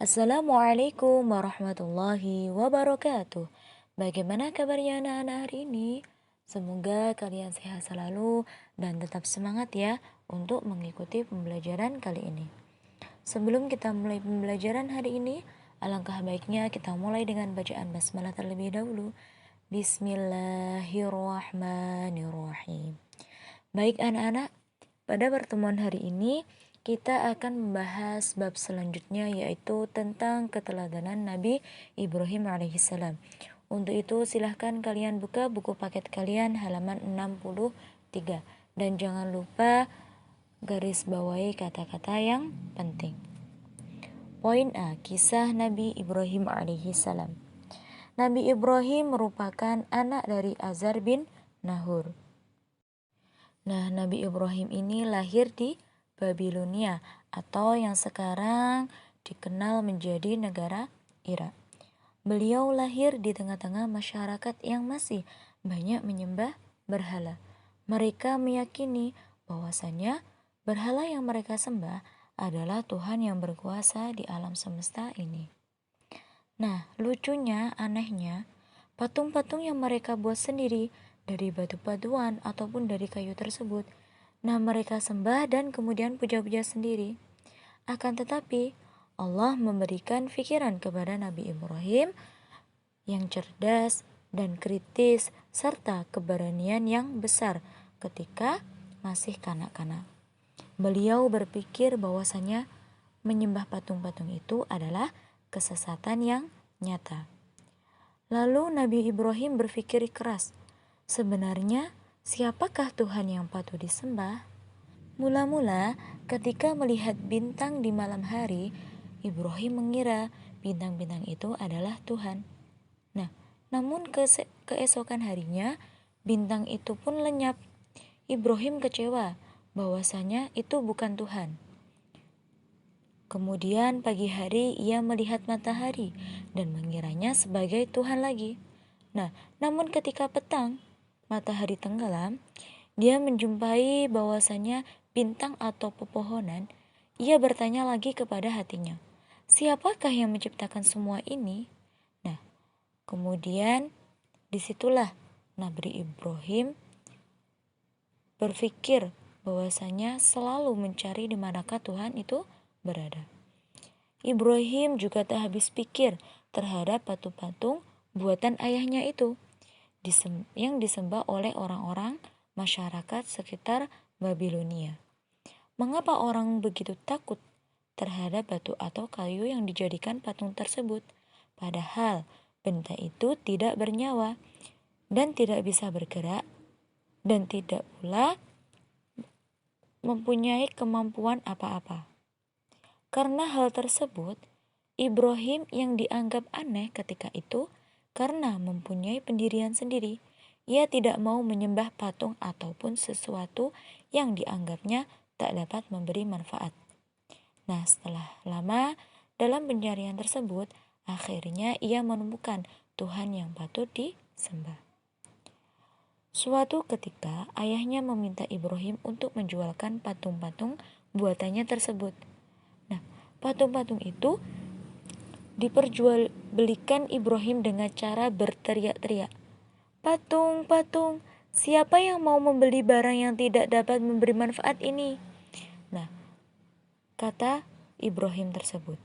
Assalamualaikum warahmatullahi wabarakatuh. Bagaimana kabarnya anak-anak hari ini? Semoga kalian sehat selalu dan tetap semangat ya untuk mengikuti pembelajaran kali ini. Sebelum kita mulai pembelajaran hari ini, alangkah baiknya kita mulai dengan bacaan basmalah terlebih dahulu. Bismillahirrahmanirrahim. Baik anak-anak, pada pertemuan hari ini kita akan membahas bab selanjutnya yaitu tentang keteladanan Nabi Ibrahim alaihissalam. Untuk itu silahkan kalian buka buku paket kalian halaman 63 dan jangan lupa garis bawahi kata-kata yang penting. Poin A, kisah Nabi Ibrahim alaihissalam. Nabi Ibrahim merupakan anak dari Azar bin Nahur. Nah, Nabi Ibrahim ini lahir di Babilonia atau yang sekarang dikenal menjadi negara Irak. Beliau lahir di tengah-tengah masyarakat yang masih banyak menyembah berhala. Mereka meyakini bahwasanya berhala yang mereka sembah adalah Tuhan yang berkuasa di alam semesta ini. Nah, lucunya, anehnya, patung-patung yang mereka buat sendiri dari batu batuan ataupun dari kayu tersebut, nah mereka sembah dan kemudian puja-puja sendiri. Akan tetapi, Allah memberikan pikiran kepada Nabi Ibrahim yang cerdas dan kritis serta keberanian yang besar ketika masih kanak-kanak. Beliau berpikir bahwasanya menyembah patung-patung itu adalah kesesatan yang nyata. Lalu Nabi Ibrahim berpikir keras, sebenarnya siapakah Tuhan yang patut disembah? Mula-mula ketika melihat bintang di malam hari, Ibrahim mengira bintang-bintang itu adalah Tuhan. Nah, namun keesokan harinya bintang itu pun lenyap. Ibrahim kecewa bahwasanya itu bukan Tuhan. Kemudian pagi hari ia melihat matahari dan mengiranya sebagai Tuhan lagi. Nah, namun ketika petang, matahari tenggelam, dia menjumpai bahwasanya bintang atau pepohonan. Ia bertanya lagi kepada hatinya, siapakah yang menciptakan semua ini? Nah, kemudian disitulah Nabi Ibrahim berpikir bahwasanya selalu mencari di manakah Tuhan itu berada. Ibrahim juga tak habis pikir terhadap patung-patung buatan ayahnya itu yang disembah oleh orang-orang masyarakat sekitar Babilonia. Mengapa orang begitu takut terhadap batu atau kayu yang dijadikan patung tersebut? Padahal benda itu tidak bernyawa dan tidak bisa bergerak dan tidak pula mempunyai kemampuan apa-apa. Karena hal tersebut, Ibrahim yang dianggap aneh ketika itu karena mempunyai pendirian sendiri. Ia tidak mau menyembah patung ataupun sesuatu yang dianggapnya tak dapat memberi manfaat. Nah, setelah lama dalam pencarian tersebut, akhirnya ia menemukan Tuhan yang patut disembah. Suatu ketika, ayahnya meminta Ibrahim untuk menjualkan patung-patung buatannya tersebut. Nah, patung-patung itu diperjualbelikan Ibrahim dengan cara berteriak-teriak. Patung, patung, siapa yang mau membeli barang yang tidak dapat memberi manfaat ini? Nah, kata Ibrahim tersebut.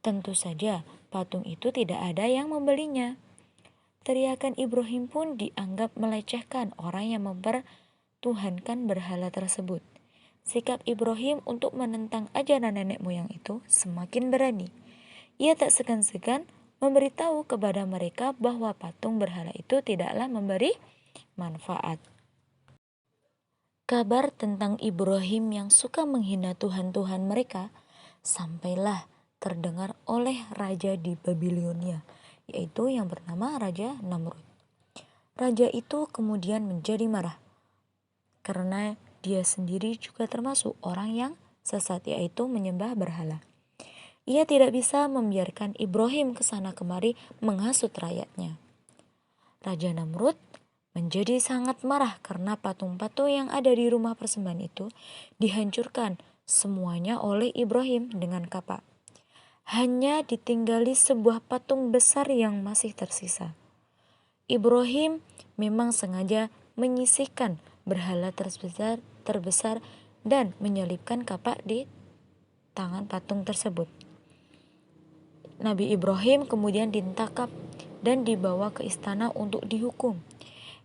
Tentu saja patung itu tidak ada yang membelinya. Teriakan Ibrahim pun dianggap melecehkan orang yang mempertuhankan berhala tersebut. Sikap Ibrahim untuk menentang ajaran nenek moyang itu semakin berani. Ia tak segan-segan memberitahu kepada mereka bahwa patung berhala itu tidaklah memberi manfaat. Kabar tentang Ibrahim yang suka menghina Tuhan-Tuhan mereka sampailah terdengar oleh raja di Babilonia, yaitu yang bernama Raja Namrud. Raja itu kemudian menjadi marah karena dia sendiri juga termasuk orang yang sesat, yaitu menyembah berhala. Ia tidak bisa membiarkan Ibrahim ke sana kemari menghasut rakyatnya. Raja Namrud menjadi sangat marah karena patung-patung yang ada di rumah persembahan itu dihancurkan semuanya oleh Ibrahim dengan kapak. hanya ditinggali sebuah patung besar yang masih tersisa. Ibrahim memang sengaja menyisihkan berhala terbesar dan menyelipkan kapak di tangan patung tersebut. Nabi Ibrahim kemudian ditangkap dan dibawa ke istana untuk dihukum.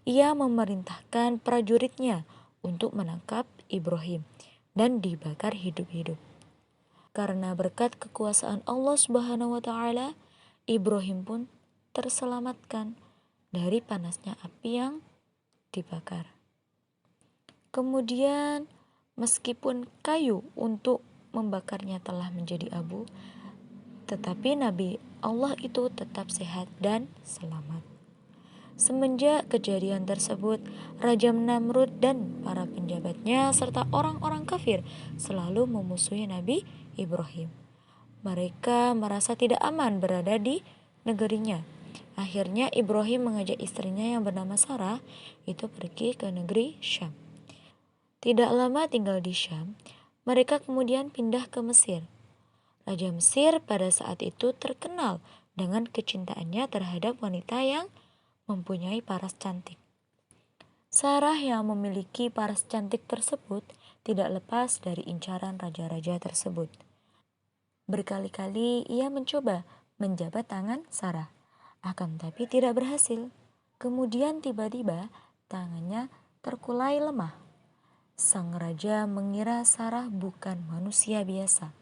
Ia memerintahkan prajuritnya untuk menangkap Ibrahim dan dibakar hidup-hidup. Karena berkat kekuasaan Allah Subhanahu wa taala, Ibrahim pun terselamatkan dari panasnya api yang dibakar. Kemudian, meskipun kayu untuk membakarnya telah menjadi abu, tetapi Nabi Allah itu tetap sehat dan selamat. Semenjak kejadian tersebut, Raja Namrud dan para penjabatnya serta orang-orang kafir selalu memusuhi Nabi Ibrahim. Mereka merasa tidak aman berada di negerinya. Akhirnya Ibrahim mengajak istrinya yang bernama Sarah itu pergi ke negeri Syam. Tidak lama tinggal di Syam, mereka kemudian pindah ke Mesir. Raja Mesir pada saat itu terkenal dengan kecintaannya terhadap wanita yang mempunyai paras cantik. Sarah yang memiliki paras cantik tersebut tidak lepas dari incaran raja-raja tersebut. Berkali-kali ia mencoba menjabat tangan Sarah, akan tetapi tidak berhasil. Kemudian tiba-tiba tangannya terkulai lemah. Sang raja mengira Sarah bukan manusia biasa.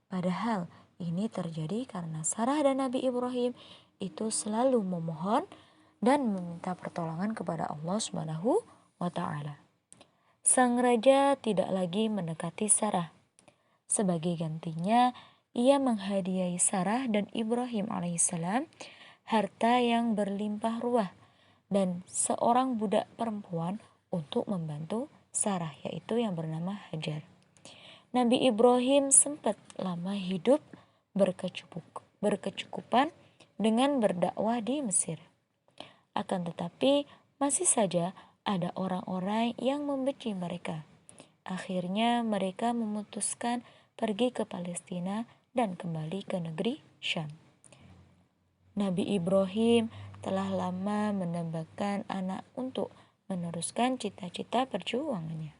Padahal ini terjadi karena Sarah dan Nabi Ibrahim itu selalu memohon dan meminta pertolongan kepada Allah Subhanahu wa taala. Sang raja tidak lagi mendekati Sarah. Sebagai gantinya, ia menghadiahi Sarah dan Ibrahim alaihissalam harta yang berlimpah ruah dan seorang budak perempuan untuk membantu Sarah, yaitu yang bernama Hajar. Nabi Ibrahim sempat lama hidup berkecukupan dengan berdakwah di Mesir. Akan tetapi masih saja ada orang-orang yang membenci mereka. Akhirnya mereka memutuskan pergi ke Palestina dan kembali ke negeri Syam. Nabi Ibrahim telah lama mendambakan anak untuk meneruskan cita-cita perjuangannya.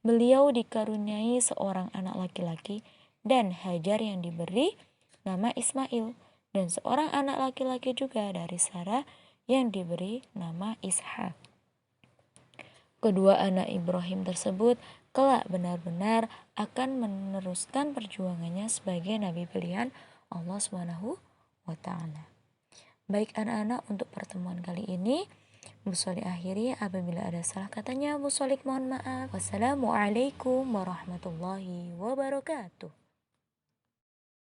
Beliau dikaruniai seorang anak laki-laki dan Hajar yang diberi nama Ismail, dan seorang anak laki-laki juga dari Sarah yang diberi nama Ishak. Kedua anak Ibrahim tersebut kelak benar-benar akan meneruskan perjuangannya sebagai nabi pilihan Allah Subhanahu wa taala. Baik anak-anak, untuk pertemuan kali ini Bu Solik akhiri. Apabila ada salah katanya, Bu Solik mohon maaf. Wassalamualaikum warahmatullahi wabarakatuh.